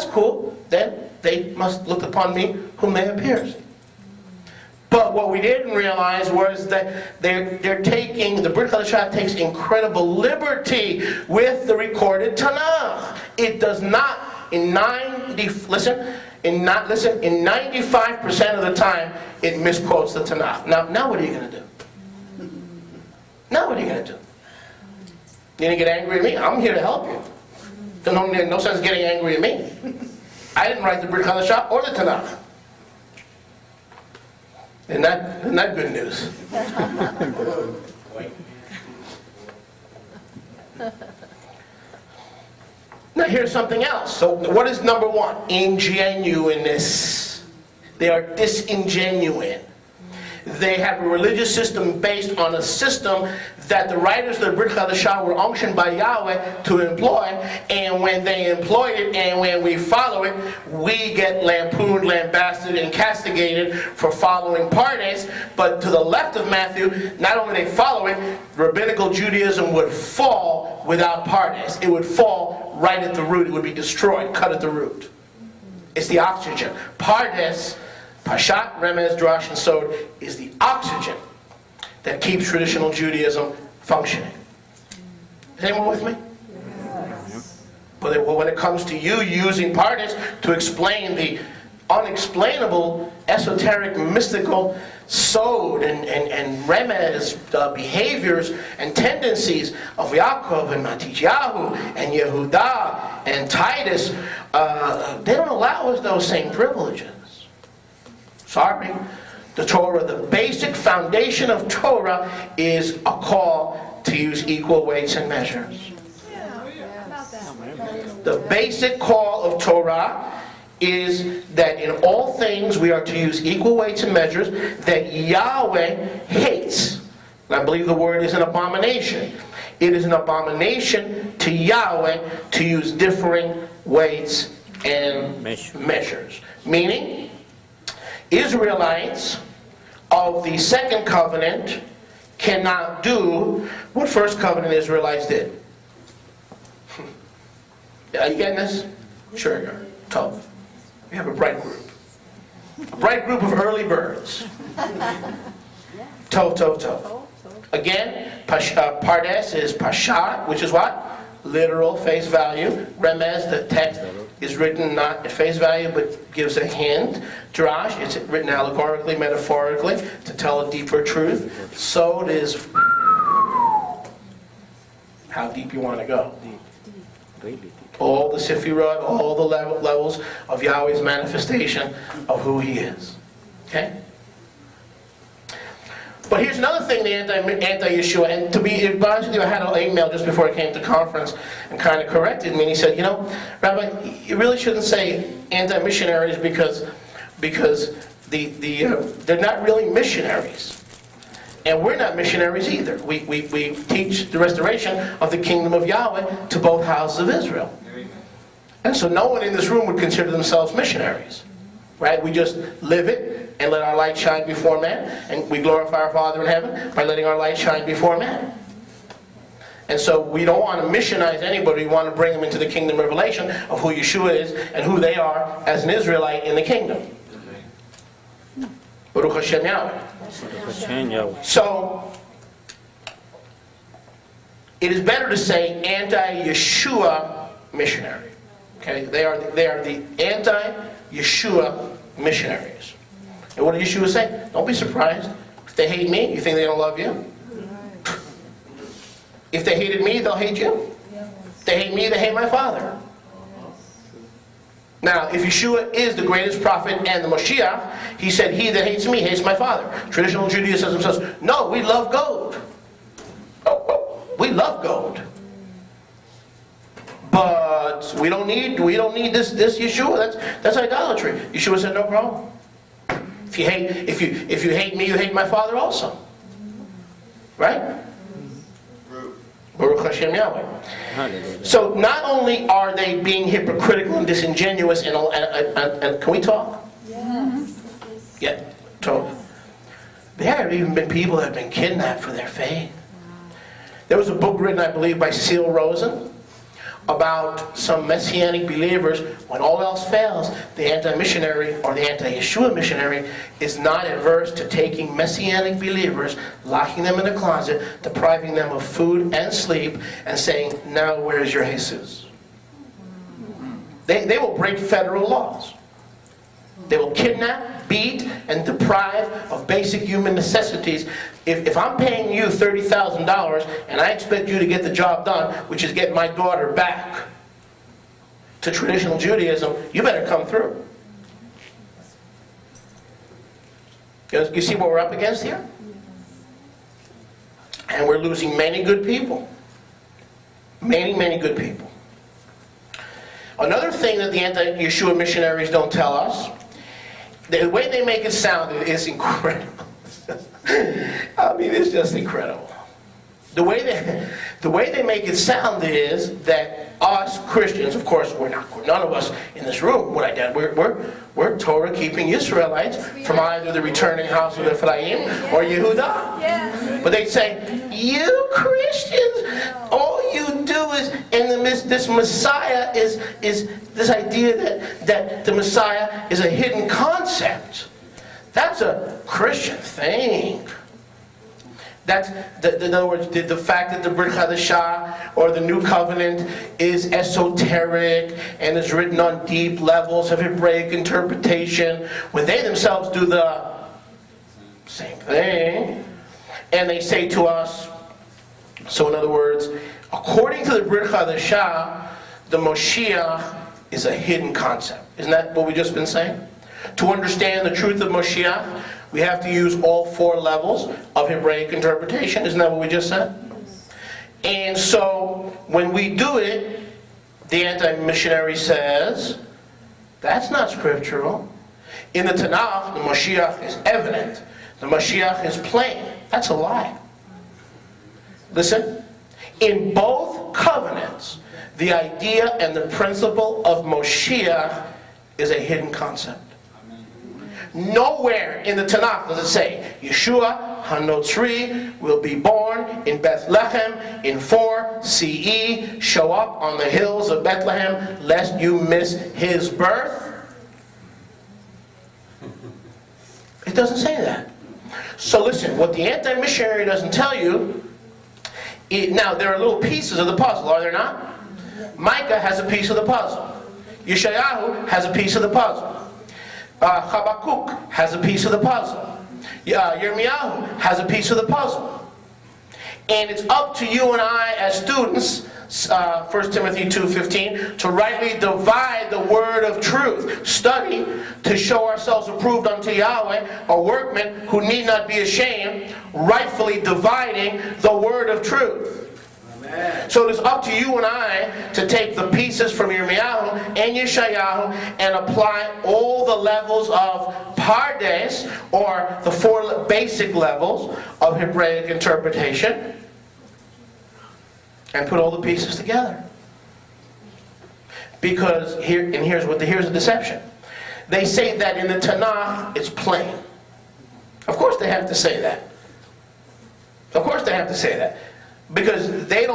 cool. Then they must look upon me whom they have pierced. But what we didn't realize was that they're taking, the Brit Hadashah takes incredible liberty with the recorded Tanakh. It does not, in 95% of the time, it misquotes the Tanakh. Now what are you going to do? Now what are you going to do? You're going to get angry at me? I'm here to help you. There's no sense getting angry at me. I didn't write the Brit Hadashah or the Tanakh. Isn't that good news? Now here's something else. So what is number one? Ingenuineness. They are disingenuine. They have a religious system based on a system that the writers of the Brit Hadashah were unctioned by Yahweh to employ, and when they employ it and when we follow it, we get lampooned, lambasted, and castigated for following pardes. But to the left of Matthew, not only they follow it, rabbinical Judaism would fall without pardes. It would fall right at the root. It would be destroyed, cut at the root. It's the oxygen. Pardes, Pashat, Remez, Drash, and Sod is the oxygen that keeps traditional Judaism functioning. Is anyone with me? Yes. But when it comes to you using Pardes to explain the unexplainable, esoteric, mystical Sod and Remez behaviors and tendencies of Yaakov and Matityahu and Yehudah and Titus, they don't allow us those same privileges. Sorry. The Torah, the basic foundation of Torah is a call to use equal weights and measures. The basic call of Torah is that in all things we are to use equal weights and measures that Yahweh hates. And I believe the word is an abomination. It is an abomination to Yahweh to use differing weights and measures. Meaning, Israelites of the second covenant cannot do what first covenant Israelites did. Are you getting this? Sure you are. Tov. We have a bright group. A bright group of early birds. Tov, tov, tov. Again, Pardes is Pashat, which is what? Literal, face value. Remez, the text is written not at face value, but gives a hint. Drash, it's written allegorically, metaphorically, to tell a deeper truth. Sod is how deep you want to go. All the Sifirot, all the levels of Yahweh's manifestation of who He is. Okay? But here's another thing, the anti-Yeshua, and to be honest with you, I had an email just before I came to conference and kind of corrected me, and he said, you know, Rabbi, you really shouldn't say anti-missionaries because they're not really missionaries. And we're not missionaries either. We teach the restoration of the kingdom of Yahweh to both houses of Israel. And so no one in this room would consider themselves missionaries. Right? We just live it and let our light shine before man. And we glorify our Father in heaven by letting our light shine before man. And so we don't want to missionize anybody. We want to bring them into the kingdom revelation of who Yeshua is and who they are as an Israelite in the kingdom. Baruch Hashem Yahweh. So, it is better to say anti-Yeshua missionary. Okay? They are the anti-Yeshua missionaries. And what did Yeshua say? Don't be surprised. If they hate me, you think they're going to love you? If they hated me, they'll hate you. If they hate me, they hate my Father. Now, if Yeshua is the greatest prophet and the Moshiach, he said, he that hates me hates my Father. Traditional Judaism says, no, we love gold. We love gold. But we don't need this Yeshua. That's idolatry. Yeshua said, no problem. If you hate me, you hate my Father also. Right? Baruch Hashem Yahweh. So not only are they being hypocritical and disingenuous, and can we talk? Yes. Yeah, talk. There have even been people that have been kidnapped for their faith. There was a book written, I believe, by Seal Rosen about some Messianic believers, when all else fails, the anti-missionary or the anti-Yeshua missionary is not averse to taking Messianic believers, locking them in a closet, depriving them of food and sleep, and saying, now where is your Jesus? They will break federal laws. They will kidnap, beat, and deprive of basic human necessities. If I'm paying you $30,000 and I expect you to get the job done, which is get my daughter back to traditional Judaism, you better come through. You see what we're up against here? And we're losing many good people. Many, many good people. Another thing that the anti-Yeshua missionaries don't tell us, the way they make it sound is incredible. I mean, it's just incredible. The way they make it sound is that us Christians, of course, we're not. None of us in this room would identify. We're Torah-keeping Israelites from either the returning house of Ephraim or Yehudah. Yeah. But they say, you Christians, all you do is, and this Messiah is this idea that the Messiah is a hidden concept. That's a Christian thing. That's, in other words, the fact that the Brit Hadashah or the New Covenant is esoteric and is written on deep levels of Hebraic interpretation, when they themselves do the same thing. And they say to us, so in other words, according to the Brit Hadashah, the Moshiach is a hidden concept. Isn't that what we've just been saying? To understand the truth of Moshiach, we have to use all four levels of Hebraic interpretation. Isn't that what we just said? And so, when we do it, the anti-missionary says, that's not scriptural. In the Tanakh, the Moshiach is evident. The Moshiach is plain. That's a lie. Listen, in both covenants, the idea and the principle of Moshiach is a hidden concept. Nowhere in the Tanakh does it say, Yeshua HaNotzri will be born in Bethlehem in 4 CE. Show up on the hills of Bethlehem lest you miss his birth. It doesn't say that. So listen, what the anti-missionary doesn't tell you, now there are little pieces of the puzzle, are there not? Micah has a piece of the puzzle. Yeshayahu has a piece of the puzzle. Habakkuk has a piece of the puzzle. Yirmiyahu has a piece of the puzzle. And it's up to you and I as students, 1 Timothy 2:15, to rightly divide the word of truth. Study to show ourselves approved unto Yahweh, a workman who need not be ashamed, rightfully dividing the word of truth. So it is up to you and I to take the pieces from Yirmiyahu and Yeshayahu and apply all the levels of Pardes, or the four basic levels of Hebraic interpretation, and put all the pieces together. Because here's the deception. They say that in the Tanakh it's plain. Of course they have to say that. Of course they have to say that. Because they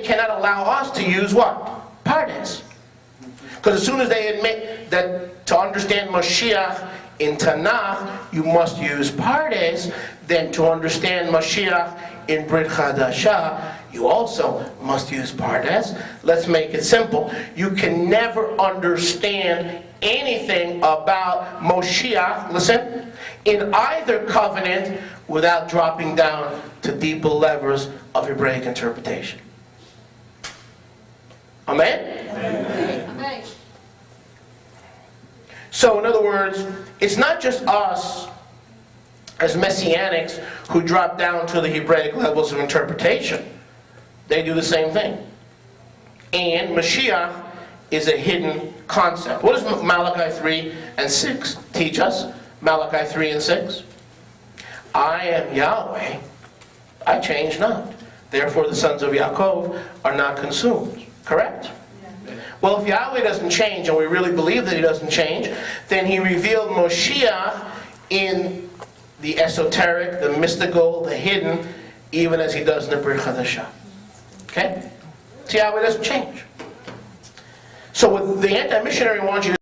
cannot allow us to use what? Pardes. Because as soon as they admit that to understand Mashiach in Tanakh, you must use Pardes, then to understand Mashiach in Brit Hadashah, you also must use Pardes. Let's make it simple. You can never understand anything about Moshiach, listen, in either covenant without dropping down to deeper levels of Hebraic interpretation. Amen? Amen. So, in other words, it's not just us as Messianics who drop down to the Hebraic levels of interpretation. They do the same thing. And Mashiach is a hidden concept. What does Malachi 3 and 6 teach us? Malachi 3 and 6. I am Yahweh, I change not. Therefore the sons of Yaakov are not consumed. Correct? Well, if Yahweh doesn't change, and we really believe that he doesn't change, then he revealed Moshiach in the esoteric, the mystical, the hidden, even as he does in the Brit Hadashah. Okay? So Yahweh doesn't change. So what the anti-missionary wants you to